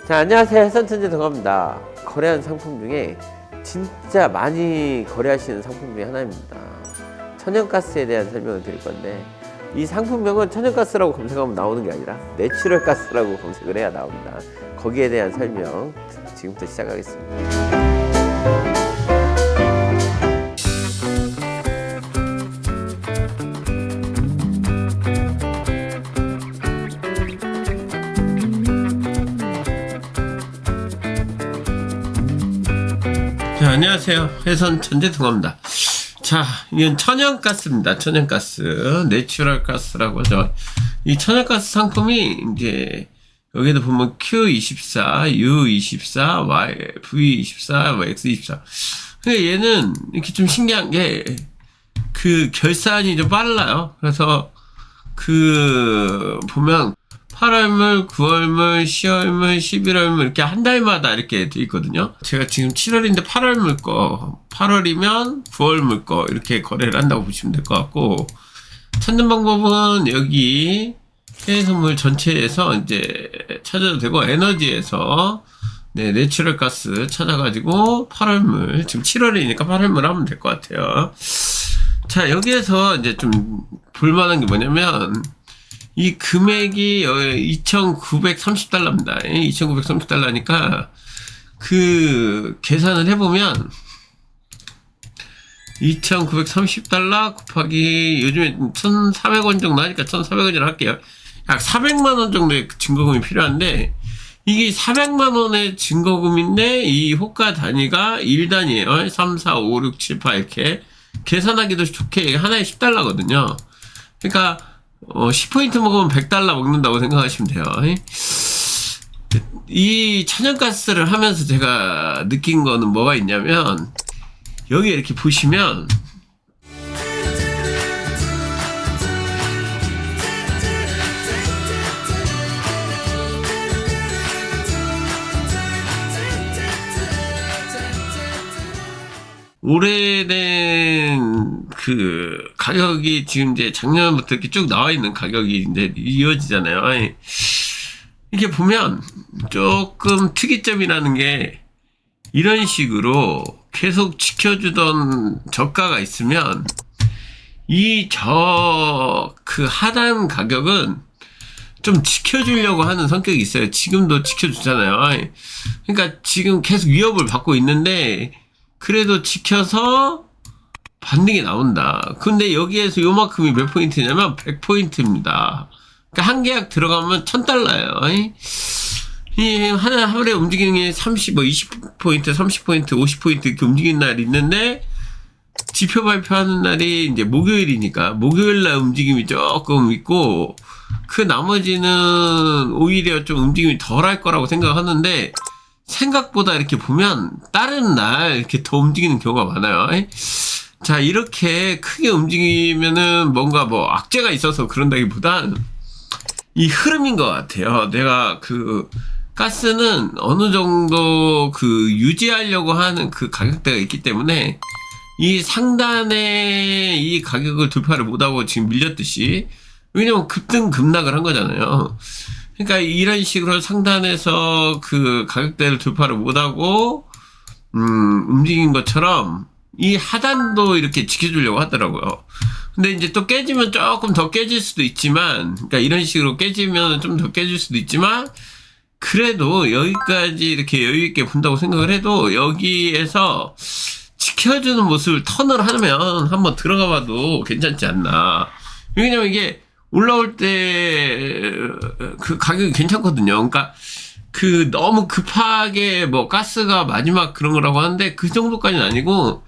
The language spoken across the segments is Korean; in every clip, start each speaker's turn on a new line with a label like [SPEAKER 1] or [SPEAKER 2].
[SPEAKER 1] 자, 안녕하세요. 해선천재 동아입니다. 거래한 상품 중에 진짜 많이 거래하시는 상품 중에 하나입니다. 천연가스에 대한 설명을 드릴 건데, 이 상품명은 천연가스라고 검색하면 나오는 게 아니라 내추럴가스라고 검색을 해야 나옵니다. 거기에 대한 설명 지금부터 시작하겠습니다. 자, 안녕하세요. 해선천재 동아입니다. 자, 이건 천연가스입니다. 천연가스, 내추럴가스라고 하죠. 이 천연가스 상품이 이제 여기도 보면 Q24, U24, V24, X24. 근데 얘는 이렇게 좀 신기한 게 그 결산이 좀 빨라요. 그래서 그 보면 8월물, 9월물, 10월물, 11월물 이렇게 한 달마다 이렇게 돼 있거든요. 제가 지금 7월인데 8월물 거, 8월이면 9월물 거 이렇게 거래를 한다고 보시면 될 것 같고, 찾는 방법은 여기 해외선물 전체에서 이제 찾아도 되고, 에너지에서 내추럴가스 찾아가지고 8월물, 지금 7월이니까 8월물 하면 될 것 같아요. 자, 여기에서 이제 좀 볼만한 게 뭐냐면, 이 금액이 2,930달러입니다. 2,930달러니까 그 계산을 해보면 2,930달러 곱하기 요즘에 1,400원 정도 하니까 1,400원을 할게요. 약 400만원 정도의 증거금이 필요한데, 이게 400만원의 증거금인데 이 호가 단위가 1단위에요. 3, 4, 5, 6, 7, 8 이렇게 계산하기도 좋게 하나에 10달러거든요. 그러니까 10포인트 먹으면 100달러 먹는다고 생각하시면 돼요. 이 천연가스를 하면서 제가 느낀 거는 뭐가 있냐면, 여기 이렇게 보시면 오래된 그 가격이 지금 이제 작년부터 이렇게 쭉 나와 있는 가격이 이제 이어지잖아요. 이게 보면 조금 특이점이라는 게, 이런 식으로 계속 지켜주던 저가가 있으면 그 하단 가격은 좀 지켜주려고 하는 성격이 있어요. 지금도 지켜주잖아요. 그러니까 지금 계속 위협을 받고 있는데 그래도 지켜서 반등이 나온다. 근데 여기에서 요만큼이 몇 포인트냐면 100포인트입니다. 그러니까 한 계약 들어가면 1,000달러예요. 이 하루에 움직이는 게 20포인트, 30포인트, 50포인트 이렇게 움직이는 날이 있는데, 지표 발표하는 날이 이제 목요일이니까 목요일날 움직임이 조금 있고, 그 나머지는 오히려 좀 움직임이 덜 할 거라고 생각하는데, 생각보다 이렇게 보면 다른 날 이렇게 더 움직이는 경우가 많아요. 자, 이렇게 크게 움직이면은 뭔가 뭐 악재가 있어서 그런다기보단 이 흐름인 것 같아요. 내가 그 가스는 어느 정도 그 유지하려고 하는 그 가격대가 있기 때문에, 이 상단에 이 가격을 돌파를 못하고 지금 밀렸듯이, 왜냐면 급등 급락을 한 거잖아요. 그러니까 이런 식으로 상단에서 그 가격대를 돌파를 못하고 움직인 것처럼 이 하단도 이렇게 지켜주려고 하더라고요. 근데 이제 또 깨지면 조금 더 깨질 수도 있지만, 그러니까 이런 식으로 깨지면 좀 더 깨질 수도 있지만, 그래도 여기까지 이렇게 여유있게 본다고 생각을 해도 여기에서 지켜주는 모습을 턴을 하면 한번 들어가 봐도 괜찮지 않나. 왜냐면 이게 올라올 때 그 가격이 괜찮거든요. 그러니까 그 너무 급하게 뭐 가스가 마지막 그런 거라고 하는데, 그 정도까지는 아니고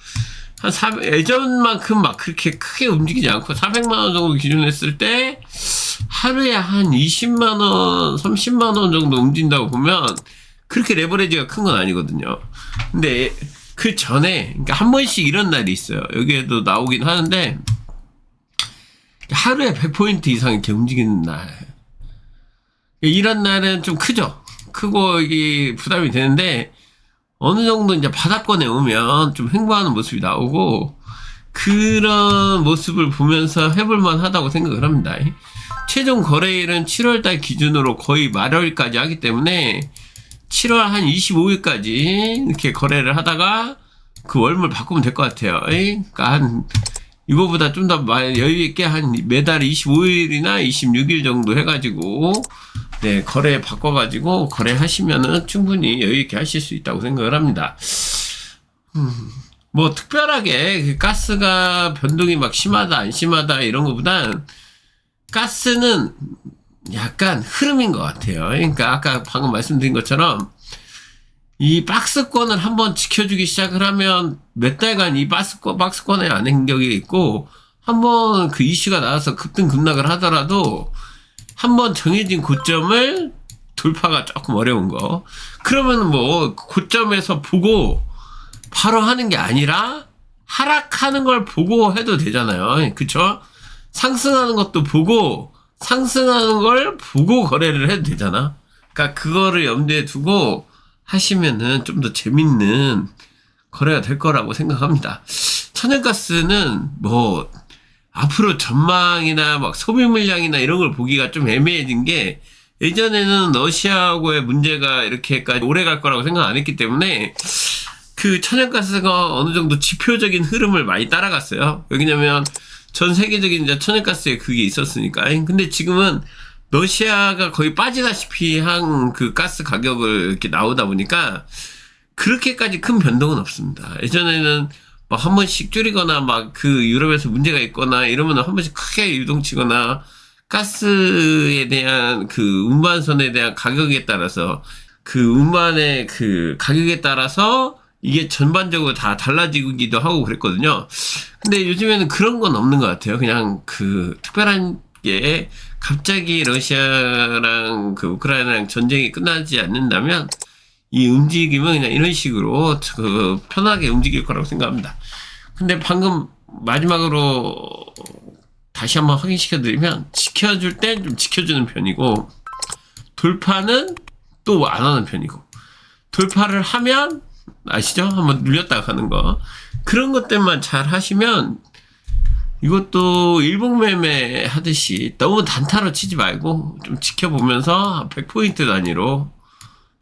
[SPEAKER 1] 예전만큼 막 그렇게 크게 움직이지 않고 400만원 정도 기준으로 했을 때 하루에 한 20만원, 30만원 정도 움직인다고 보면 그렇게 레버리지가 큰 건 아니거든요. 근데 그 전에, 그러니까 한 번씩 이런 날이 있어요. 여기에도 나오긴 하는데, 하루에 100포인트 이상 이렇게 움직이는 날, 이런 날은 좀 크죠. 크고 이게 부담이 되는데, 어느 정도 이제 바닥권에 오면 좀 횡보하는 모습이 나오고, 그런 모습을 보면서 해볼만 하다고 생각을 합니다. 최종 거래일은 7월달 기준으로 거의 말월까지 하기 때문에 7월 한 25일까지 이렇게 거래를 하다가 그 월물 바꾸면 될 것 같아요. 그러니까 한 이거보다 좀 더 여유 있게 한 매달 25일이나 26일 정도 해가지고 네, 거래 바꿔가지고 거래하시면은 충분히 여유 있게 하실 수 있다고 생각을 합니다. 뭐 특별하게 그 가스가 변동이 막 심하다 안 심하다 이런 것보단 가스는 약간 흐름인 것 같아요. 그러니까 아까 방금 말씀드린 것처럼 이 박스권을 한번 지켜주기 시작을 하면 몇 달간 이 박스권에 안한 격이 있고 한번 그 이슈가 나와서 급등 급락을 하더라도 한번 정해진 고점을 돌파가 조금 어려운 거. 그러면 뭐 고점에서 보고 바로 하는 게 아니라 하락하는 걸 보고 해도 되잖아요. 그쵸? 상승하는 것도 보고 상승하는 걸 보고 거래를 해도 되잖아. 그러니까 그거를 염두에 두고 하시면은 좀 더 재밌는 거래가 될 거라고 생각합니다. 천연가스는 뭐 앞으로 전망이나 막 소비 물량이나 이런 걸 보기가 좀 애매해진 게 예전에는 러시아하고의 문제가 이렇게까지 오래 갈 거라고 생각 안 했기 때문에 그 천연가스가 어느 정도 지표적인 흐름을 많이 따라갔어요. 왜냐면 전 세계적인 이제 천연가스에 그게 있었으니까. 근데 지금은 러시아가 거의 빠지다시피 한 그 가스 가격을 이렇게 나오다 보니까 그렇게까지 큰 변동은 없습니다. 예전에는 막 한 번씩 줄이거나 막 그 유럽에서 문제가 있거나 이러면 한 번씩 크게 유동치거나 가스에 대한 그 운반선에 대한 가격에 따라서 그 운반의 그 가격에 따라서 이게 전반적으로 다 달라지기도 하고 그랬거든요. 근데 요즘에는 그런 건 없는 것 같아요. 그냥 그 특별한 게 갑자기 러시아랑 그 우크라이나랑 전쟁이 끝나지 않는다면 이 움직임은 그냥 이런 식으로 그 편하게 움직일 거라고 생각합니다. 근데 방금 마지막으로 다시 한번 확인시켜 드리면 지켜줄 땐 좀 지켜주는 편이고 돌파는 또 안 하는 편이고 돌파를 하면 아시죠? 한번 눌렸다가 가는 거 그런 것들만 잘 하시면 이것도 일봉매매 하듯이 너무 단타로 치지 말고 좀 지켜보면서 100포인트 단위로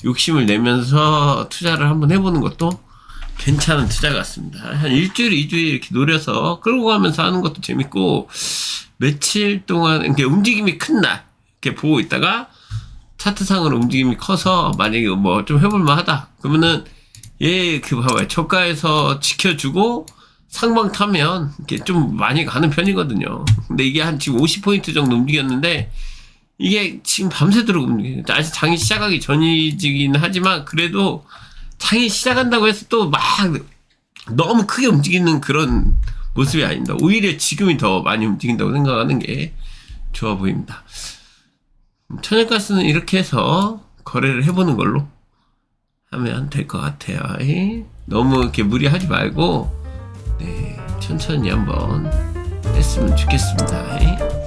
[SPEAKER 1] 욕심을 내면서 투자를 한번 해보는 것도 괜찮은 투자 같습니다. 한 일주일, 2주일 이렇게 노려서 끌고 가면서 하는 것도 재밌고 며칠 동안 이렇게 움직임이 큰 날 이렇게 보고 있다가 차트상으로 움직임이 커서 만약에 뭐 좀 해볼만 하다 그러면은 그 봐봐요. 저가에서 지켜주고 상방 타면 이렇게 좀 많이 가는 편이거든요. 근데 이게 한 지금 50포인트 정도 움직였는데 이게 지금 밤새도록 움직여요. 아직 장이 시작하기 전이긴 하지만 그래도 장이 시작한다고 해서 또 막 너무 크게 움직이는 그런 모습이 아닙니다. 오히려 지금이 더 많이 움직인다고 생각하는 게 좋아 보입니다. 천연가스는 이렇게 해서 거래를 해보는 걸로 하면 될 것 같아요. 너무 이렇게 무리하지 말고 네, 천천히 한번 했으면 좋겠습니다.